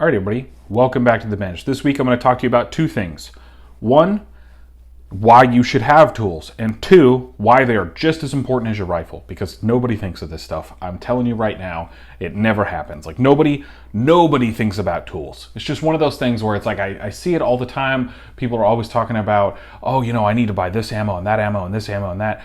All right, everybody, welcome back to the bench. This week I'm going to talk to you about two things. One, why you should have tools, and two, why they are just as important as your rifle, because nobody thinks of this stuff. I'm telling you right now, it never happens. Like nobody thinks about tools. It's just one of those things where it's like I see it all the time. People are always talking about, oh, I need to buy this ammo and that ammo and this ammo and that.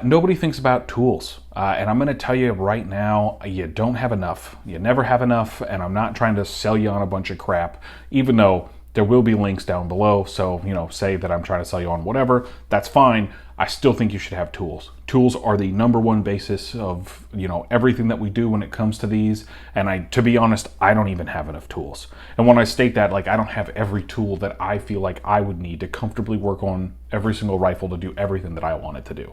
Nobody thinks about tools. And I'm going to tell you right now, you don't have enough. You never have enough, and I'm not trying to sell you on a bunch of crap, even though there will be links down below, so, say that I'm trying to sell you on whatever, that's fine. I still think you should have tools. Tools are the number one basis of, everything that we do when it comes to these, and to be honest, I don't even have enough tools. And when I state that, I don't have every tool that I feel like I would need to comfortably work on every single rifle to do everything that I want it to do.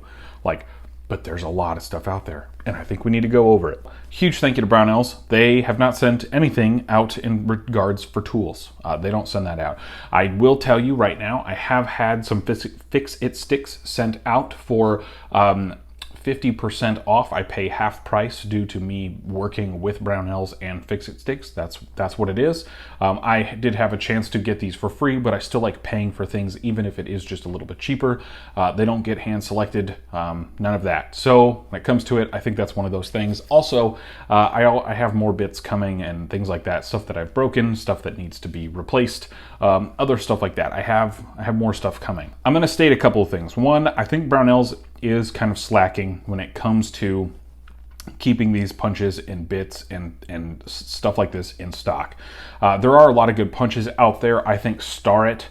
But there's a lot of stuff out there, and I think we need to go over it. Huge thank you to Brownells. They have not sent anything out in regards for tools. They don't send that out. I will tell you right now, I have had some Fix-It sticks sent out for 50% off. I pay half price due to me working with Brownells and Fix-It sticks. That's what it is. I did have a chance to get these for free, but I still like paying for things, even if it is just a little bit cheaper. They don't get hand selected, none of that. So when it comes to it, I think that's one of those things. Also, I have more bits coming and things like that, stuff that I've broken, stuff that needs to be replaced, other stuff like that. I have more stuff coming. I'm going to state a couple of things. One, I think Brownells is kind of slacking when it comes to keeping these punches and bits and stuff like this in stock. There are a lot of good punches out there. I think Starrett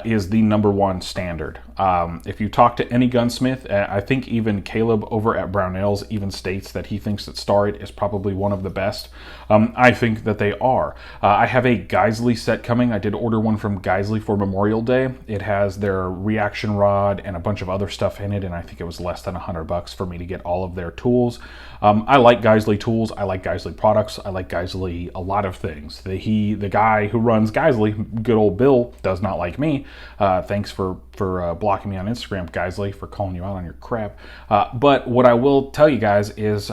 is the number one standard. If you talk to any gunsmith, I think even Caleb over at Brownells even states that he thinks that Starrett is probably one of the best. I think that they are. I have a Geisley set coming. I did order one from Geisley for Memorial Day. It has their reaction rod and a bunch of other stuff in it, and I think it was less than $100 for me to get all of their tools. I like Geisley tools. I like Geisley products. I like Geisley a lot of things. The guy who runs Geisley, good old Bill, does not like me. Thanks for blocking me on Instagram, Geisley, for calling you out on your crap. But what I will tell you guys is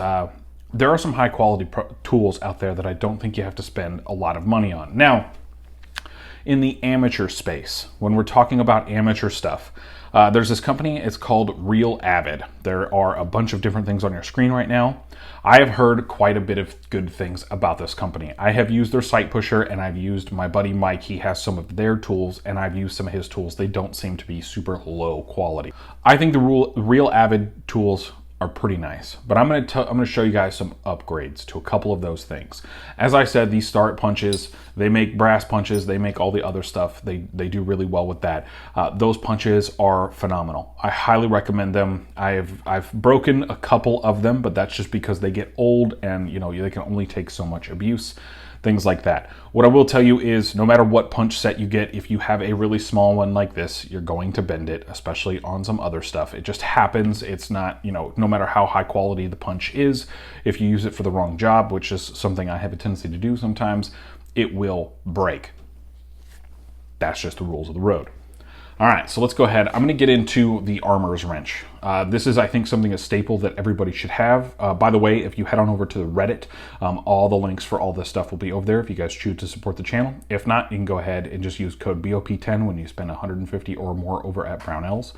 there are some high quality tools out there that I don't think you have to spend a lot of money on. Now, in the amateur space, when we're talking about amateur stuff, there's this company, it's called Real Avid. There are a bunch of different things on your screen right now. I have heard quite a bit of good things about this company. I have used their sight pusher, and I've used my buddy Mike. He has some of their tools, and I've used some of his tools. They don't seem to be super low quality. I think the Real Avid tools are pretty nice, but I'm going to show you guys some upgrades to a couple of those things. As I said, these Starrett punches, they make brass punches, they make all the other stuff. They do really well with that. Those punches are phenomenal. I highly recommend them. I've broken a couple of them, but that's just because they get old and they can only take so much abuse. Things like that. What I will tell you is no matter what punch set you get, if you have a really small one like this, you're going to bend it, especially on some other stuff. It just happens. It's not, no matter how high quality the punch is, if you use it for the wrong job, which is something I have a tendency to do sometimes, it will break. That's just the rules of the road. All right, so let's go ahead. I'm going to get into the armor's wrench. This is, I think, something a staple that everybody should have. By the way, if you head on over to the Reddit, all the links for all this stuff will be over there if you guys choose to support the channel. If not, you can go ahead and just use code BOP10 when you spend $150 or more over at Brownells.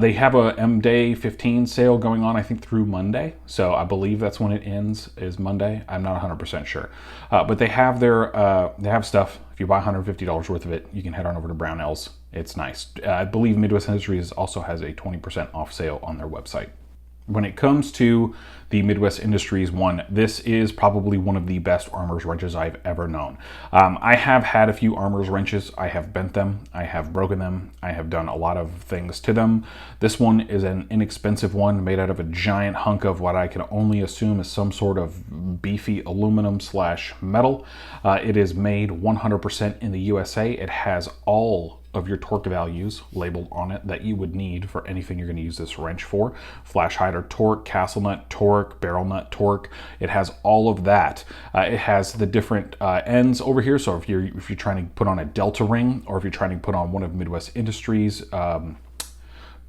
They have a M-Day 15 sale going on, I think, through Monday. So I believe that's when it ends, is Monday. I'm not 100% sure. But they have they have stuff. If you buy $150 worth of it, you can head on over to Brownells. It's nice. I believe Midwest Industries also has a 20% off sale on their website. When it comes to the Midwest Industries one, this is probably one of the best armor's wrenches I've ever known. I have had a few armor's wrenches. I have bent them. I have broken them. I have done a lot of things to them. This one is an inexpensive one made out of a giant hunk of what I can only assume is some sort of beefy aluminum / metal. It is made 100% in the USA. It has all of your torque values labeled on it that you would need for anything you're going to use this wrench for. Flash hider torque, castle nut torque, barrel nut torque. It has all of that. It has the different ends over here. So if you're trying to put on a Delta ring, or if you're trying to put on one of Midwest Industries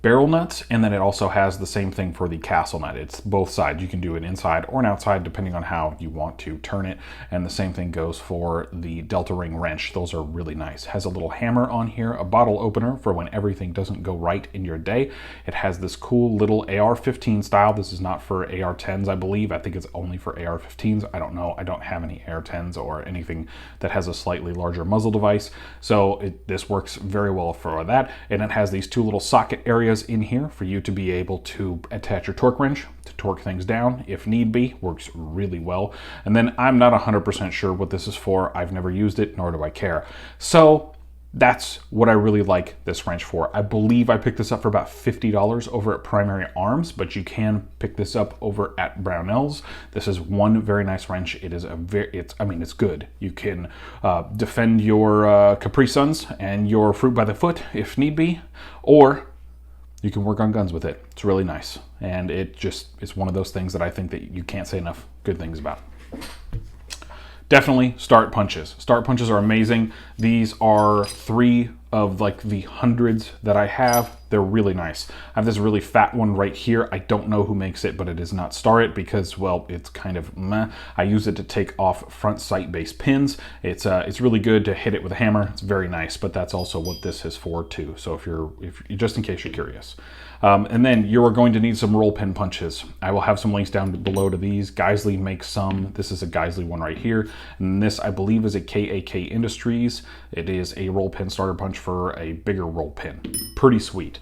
barrel nuts, and then it also has the same thing for the castle nut. It's both sides. You can do an inside or an outside depending on how you want to turn it, and the same thing goes for the Delta Ring wrench. Those are really nice. It has a little hammer on here, a bottle opener for when everything doesn't go right in your day. It has this cool little AR-15 style. This is not for AR-10s, I believe. I think it's only for AR-15s. I don't know. I don't have any AR-10s or anything that has a slightly larger muzzle device, so this works very well for that. And it has these two little socket areas in here for you to be able to attach your torque wrench to torque things down if need be. Works really well. And then I'm not 100% sure what this is for. I've never used it, nor do I care. So that's what I really like this wrench for. I believe I picked this up for about $50 over at Primary Arms, but you can pick this up over at Brownells. This is one very nice wrench. It is it's good. You can defend your Capri Suns and your fruit by the foot if need be, or you can work on guns with it. It's really nice, and it's one of those things that I think that you can't say enough good things about. Definitely start punches. Start punches are amazing. These are 3 of like the hundreds that I have. They're really nice. I have this really fat one right here. I don't know who makes it, but it is not Starrett because, well, it's kind of meh. I use it to take off front sight-based pins. It's really good to hit it with a hammer. It's very nice, but that's also what this is for too. So if just in case you're curious. And then you are going to need some roll pin punches. I will have some links down below to these. Geisley makes some. This is a Geisley one right here. And this, I believe, is a KAK Industries. It is a roll pin starter punch for a bigger roll pin. Pretty sweet.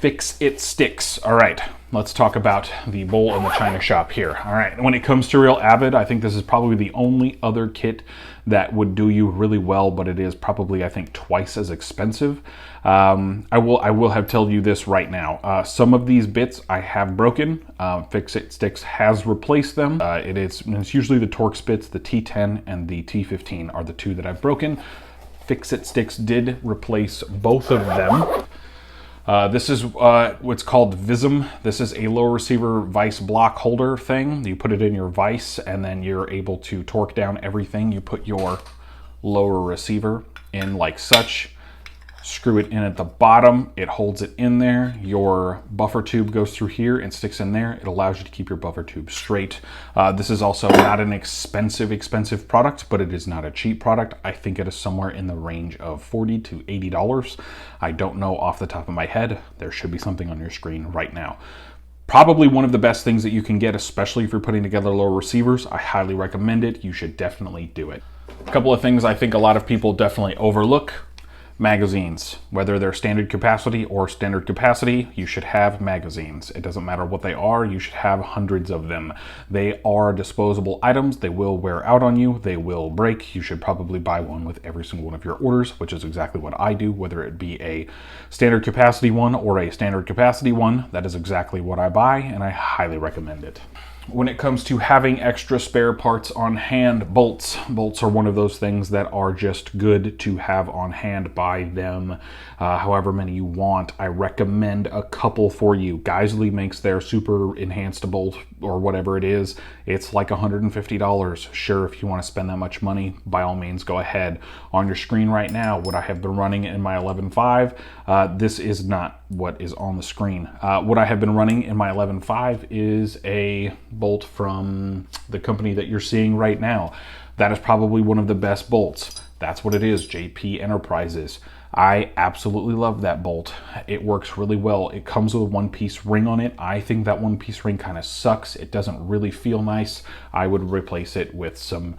Fix It Sticks. All right, let's talk about the bowl in the China shop here. All right, when it comes to Real Avid, I think this is probably the only other kit that would do you really well, but it is probably, I think, twice as expensive. I will have told you this right now. Some of these bits I have broken. Fix It Sticks has replaced them. It's usually the Torx bits, the T10 and the T15 are the 2 that I've broken. Fix It Sticks did replace both of them. This is what's called Vises. This is a lower receiver vise block holder thing. You put it in your vise and then you're able to torque down everything. You put your lower receiver in like such, screw it in at the bottom, it holds it in there. Your buffer tube goes through here and sticks in there. It allows you to keep your buffer tube straight. This is also not an expensive product, but it is not a cheap product. I think it is somewhere in the range of $40 to $80. I don't know off the top of my head. There should be something on your screen right now. Probably one of the best things that you can get, especially if you're putting together lower receivers. I highly recommend it. You should definitely do it. A couple of things I think a lot of people definitely overlook. Magazines, whether they're standard capacity or standard capacity, you should have magazines. It doesn't matter what they are, you should have hundreds of them. They are disposable items. They will wear out on you. They will break. You should probably buy one with every single one of your orders, which is exactly what I do, whether it be a standard capacity one or a standard capacity one. That is exactly what I buy, and I highly recommend it. When it comes to having extra spare parts on hand, bolts are one of those things that are just good to have on hand. Buy them however many you want. I recommend a couple for you. Geisley makes their super enhanced bolt or whatever it is. It's like $150. Sure, if you want to spend that much money, by all means, go ahead. On your screen right now, what I have been running in my 11.5, this is not what is on the screen. What I have been running in my 11.5 is a bolt from the company that you're seeing right now. That is probably one of the best bolts. That's what it is, JP Enterprises. I absolutely love that bolt. It works really well. It comes with a one-piece ring on it. I think that one-piece ring kind of sucks. It doesn't really feel nice. I would replace it with some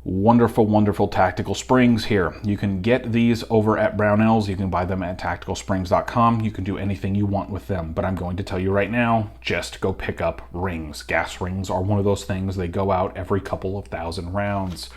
wonderful tactical springs here. You can get these over at Brownells. You can buy them at tacticalsprings.com. You can do anything you want with them, but I'm going to tell you right now, just go pick up rings. Gas rings are one of those things. They go out every couple of thousand rounds.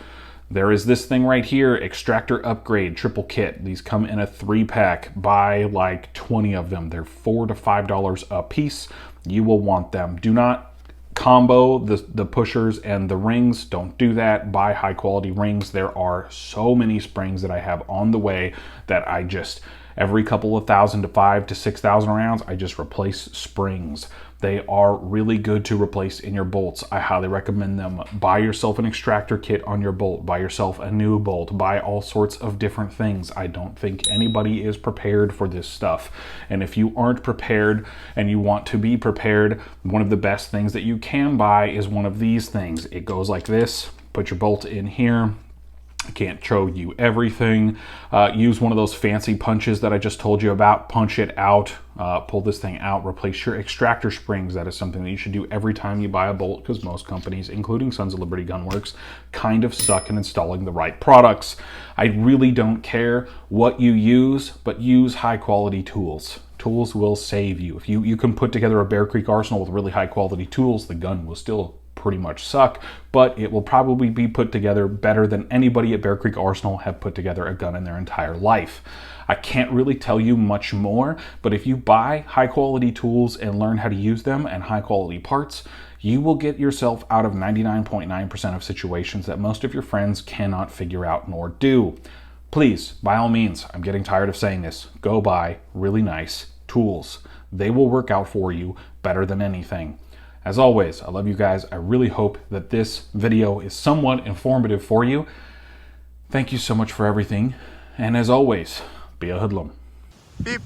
There is this thing right here, Extractor Upgrade Triple Kit. These come in a 3-pack. Buy like 20 of them. They're $4 to $5 a piece. You will want them. Do not combo the pushers and the rings. Don't do that. Buy high quality rings. There are so many springs that I have on the way that I just, every couple of thousand to 5,000 to 6,000 rounds, I just replace springs. They are really good to replace in your bolts. I highly recommend them. Buy yourself an extractor kit on your bolt. Buy yourself a new bolt. Buy all sorts of different things. I don't think anybody is prepared for this stuff. And if you aren't prepared and you want to be prepared, one of the best things that you can buy is one of these things. It goes like this. Put your bolt in here. I can't show you everything. Use one of those fancy punches that I just told you about. Punch it out, pull this thing out, replace your extractor springs. That is something that you should do every time you buy a bolt, because most companies, including Sons of Liberty Gunworks, kind of suck in installing the right products. I really don't care what you use, but use high quality tools. Tools will save you. If you can put together a Bear Creek arsenal with really high quality tools, the gun will still pretty much suck, but it will probably be put together better than anybody at Bear Creek Arsenal have put together a gun in their entire life. I can't really tell you much more, but if you buy high quality tools and learn how to use them and high quality parts, you will get yourself out of 99.9% of situations that most of your friends cannot figure out nor do. Please, by all means, I'm getting tired of saying this, go buy really nice tools. They will work out for you better than anything. As always, I love you guys. I really hope that this video is somewhat informative for you. Thank you so much for everything. And as always, be a hoodlum. Beep.